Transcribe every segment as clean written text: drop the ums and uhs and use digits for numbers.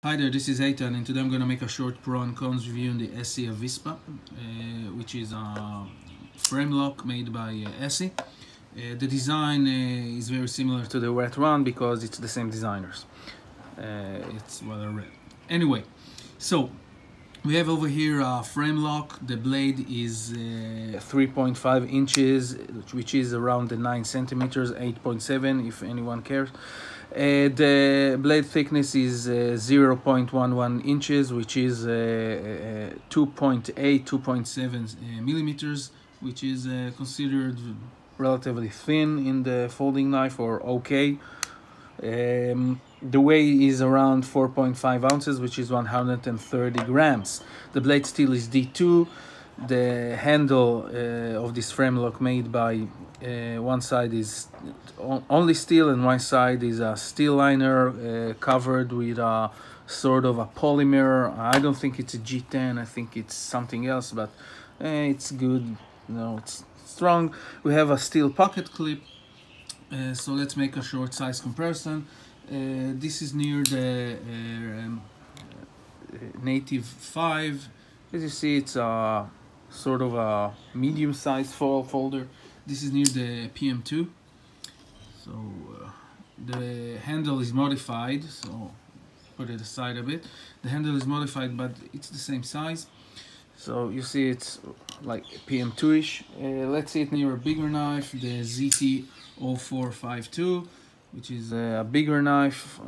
Hi there, this is Eitan, and today I'm going to make a short pro and cons review on the ESEE Avispa, which is a frame lock made by ESEE. The design is very similar to the Wet Run because it's the same designers. It's rather rare. Anyway, so we have over here a frame lock. The blade is 3.5 inches, which is around the 9 centimeters, 8.7 if anyone cares. The blade thickness is 0.11 inches, which is 2.7 millimeters, which is considered relatively thin in the folding knife, or okay. The weight is around 4.5 ounces, which is 130 grams. The blade steel is D2. The handle of this frame lock made by one side is only steel and one side is a steel liner covered with a sort of a polymer. I don't think it's a G10, I think it's something else, but it's good, it's strong. We have a steel pocket clip, so let's make a short size comparison. This is near the native 5. As you see, it's a sort of a medium-sized folder. This is near the PM2. So the handle is modified, so put it aside a bit. The handle is modified, but it's the same size. So you see it's like PM2-ish. Let's see it near a bigger knife, the ZT0452, which is a bigger knife.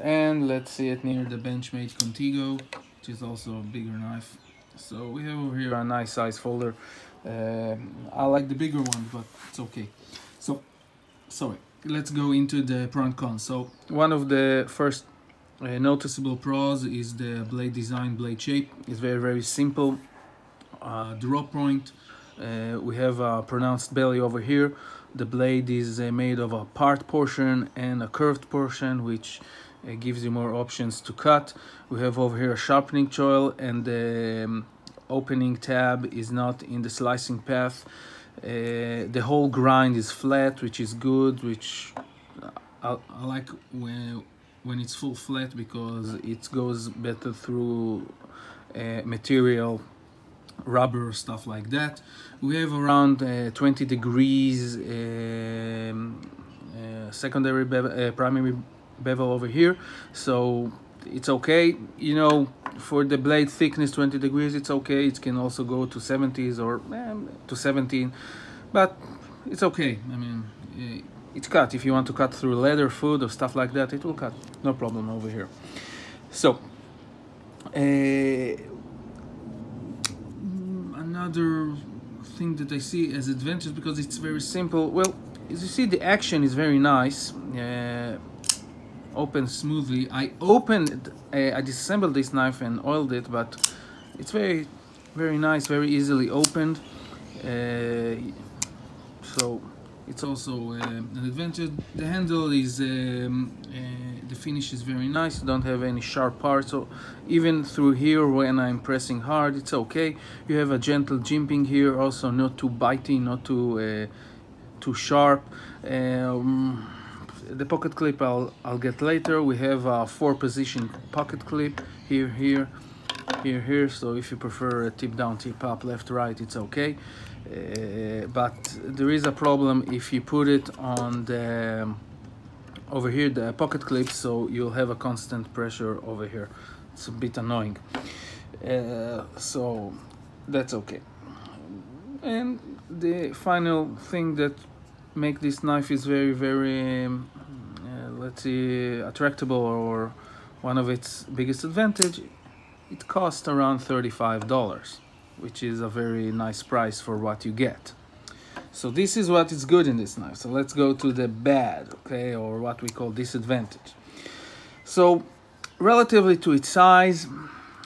And let's see it near the Benchmade Contigo, which is also a bigger knife. So we have over here a nice size folder. I like the bigger one, but it's okay. So, sorry, let's go into the pro and cons. So one of the first noticeable pros is the blade design, blade shape. It's very, very simple. Drop point. We have a pronounced belly over here. The blade is made of a part portion and a curved portion, which gives you more options to cut. We have over here a sharpening choil, and the opening tab is not in the slicing path. The whole grind is flat, which is good, which I like when it's full flat, because it goes better through material, rubber, stuff like that. We have around 20 degrees secondary bevel, primary bevel over here, so it's okay. For the blade thickness, 20 degrees, it's okay. It can also go to 70s or to 17, but it's okay. I mean, it's cut. If you want to cut through leather, food, or stuff like that, it will cut, no problem over here. So another thing that I see as advantage, because it's very simple, well, as you see, the action is very nice. Opens smoothly. I disassembled this knife and oiled it, but it's very, very nice, very easily opened. So it's also an advantage. The handle is the finish is very nice. You don't have any sharp parts, so even through here when I'm pressing hard, it's okay. You have a gentle jimping here, also not too bitey, not too sharp. The pocket clip I'll get later. We have a 4-position pocket clip here, here, here, here. So if you prefer a tip down, tip up, left, right, it's okay. But there is a problem if you put it on the over here, the pocket clip, so you'll have a constant pressure over here. It's a bit annoying. So that's okay. And the final thing that make this knife is very, very let's see, attractable, or one of its biggest advantage, it costs around $35, which is a very nice price for what you get. So this is what is good in this knife. So let's go to the bad, okay, or what we call disadvantage. So relatively to its size,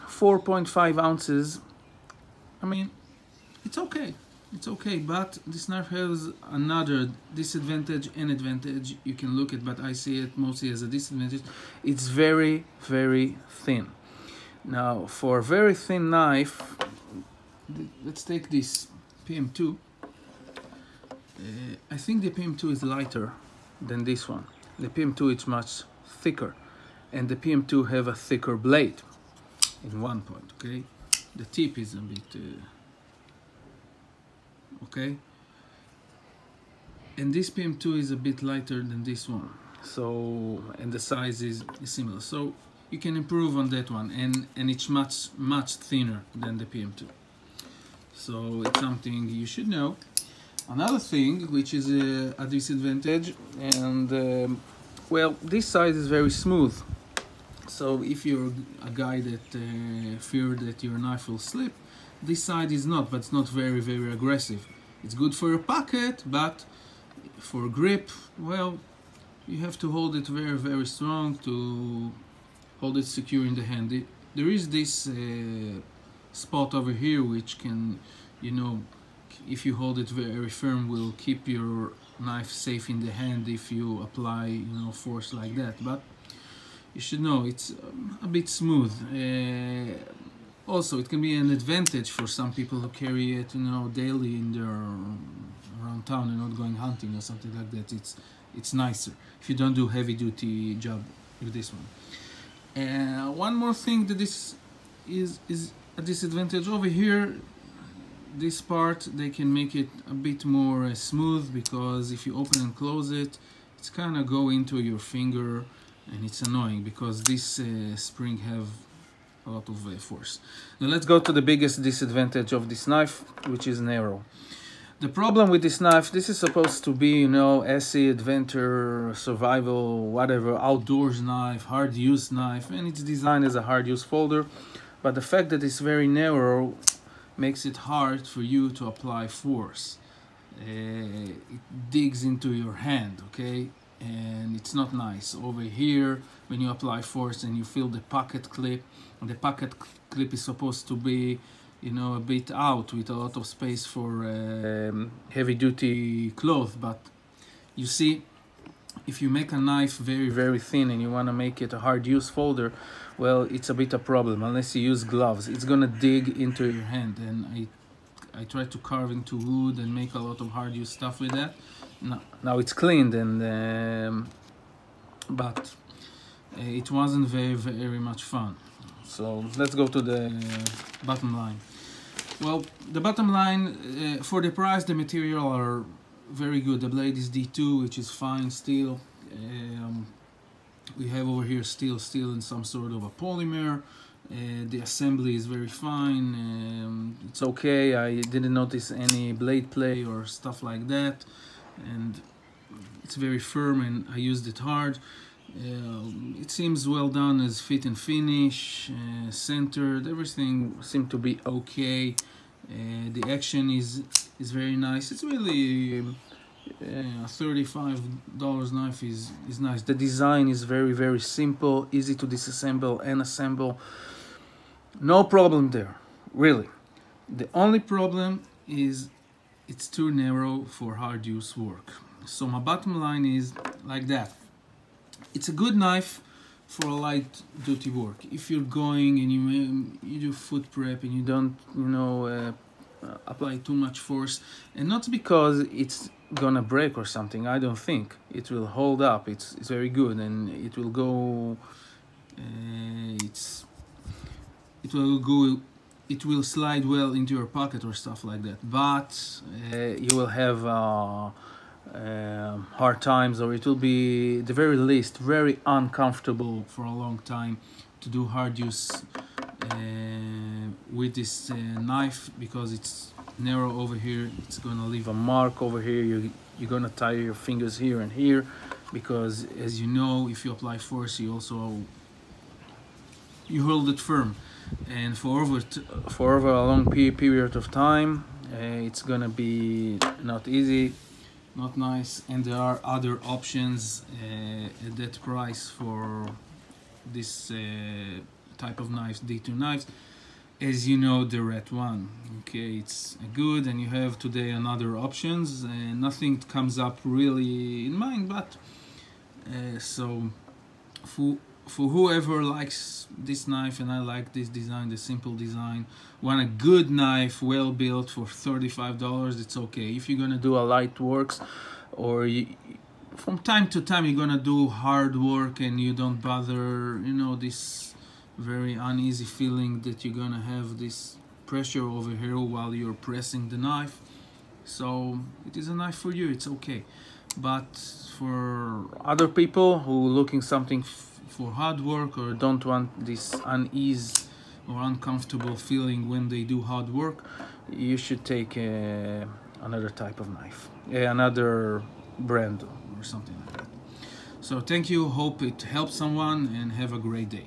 4.5 ounces, I mean, it's okay. It's okay, but this knife has another disadvantage and advantage. You can look at, but I see it mostly as a disadvantage. It's very, very thin. Now, for a very thin knife, let's take this PM2. I think the PM2 is lighter than this one. The PM2 is much thicker. and the PM2 have a thicker blade in one point, okay? The tip is a bit, okay? And this PM2 is a bit lighter than this one. So, and the size is similar. So you can improve on that one, and it's much thinner than the PM2. So it's something you should know. Another thing, which is a disadvantage, and well, this side is very smooth. So if you're a guy that fear that your knife will slip, this side is not, but it's not very aggressive. It's good for your pocket, but for grip, well, you have to hold it very strong to hold it secure in the hand. There is this spot over here which can, you know, if you hold it very firm, will keep your knife safe in the hand if you apply, you know, force like that. But you should know it's a bit smooth. Also, it can be an advantage for some people who carry it, you know, daily in their around town and not going hunting or something like that. It's nicer if you don't do heavy-duty job with this one. And one more thing that this is a disadvantage over here. This part, they can make it a bit more smooth, because if you open and close it, it's kind of go into your finger, and it's annoying because this spring have a lot of force. Now let's go to the biggest disadvantage of this knife, which is narrow. The problem with this knife, this is supposed to be, you know, ESEE, adventure, survival, whatever, outdoors knife, hard use knife, and it's designed as a hard use folder. But the fact that it's very narrow makes it hard for you to apply force. It digs into your hand, okay? And it's not nice. Over here, when you apply force and you feel the pocket clip, and the pocket clip is supposed to be, you know, a bit out with a lot of space for heavy-duty cloth. But you see, if you make a knife very thin and you want to make it a hard-use folder, well, it's a bit a problem unless you use gloves. It's gonna dig into your hand, and I try to carve into wood and make a lot of hard-use stuff with that. Now it's cleaned, and but it wasn't very much fun. So let's go to the bottom line. Well, the bottom line, for the price, the material are very good. The blade is D2, which is fine steel. We have over here steel in some sort of a polymer. The assembly is very fine. It's okay. I didn't notice any blade play or stuff like that, and it's very firm, and I used it hard. It seems well done as fit and finish, centered. Everything seemed to be okay. The action is very nice. It's really a $35 knife is nice. The design is very simple, easy to disassemble and assemble. No problem there, really. The only problem is it's too narrow for hard use work. So my bottom line is like that. It's a good knife for a light duty work. If you're going and you do foot prep and you don't, you know, apply too much force, and not because it's gonna break or something. I don't think it will hold up. It's very good, and it will go. It will slide well into your pocket or stuff like that. But you will have hard times, or it will be, at the very least, very uncomfortable for a long time to do hard use with this knife, because it's narrow over here. It's gonna leave a mark over here. You're gonna tire your fingers here and here, because as you know, if you apply force, you hold it firm, and for over a long period of time, it's gonna be not easy, not nice. And there are other options at that price for this type of knives, D2 knives. As you know, the red one, okay, it's good, and you have today another options, and nothing comes up really in mind. But so for whoever likes this knife, and I like this design, the simple design, want a good knife, well built, for $35, it's okay. If you're gonna do a light works, or from time to time you're gonna do hard work and you don't bother, you know, this very uneasy feeling that you're gonna have this pressure over here while you're pressing the knife. So it is a knife for you, it's okay. But for other people who are looking something for hard work or don't want this unease or uncomfortable feeling when they do hard work, you should take another type of knife, another brand or something like that. So thank you, hope it helps someone, and have a great day.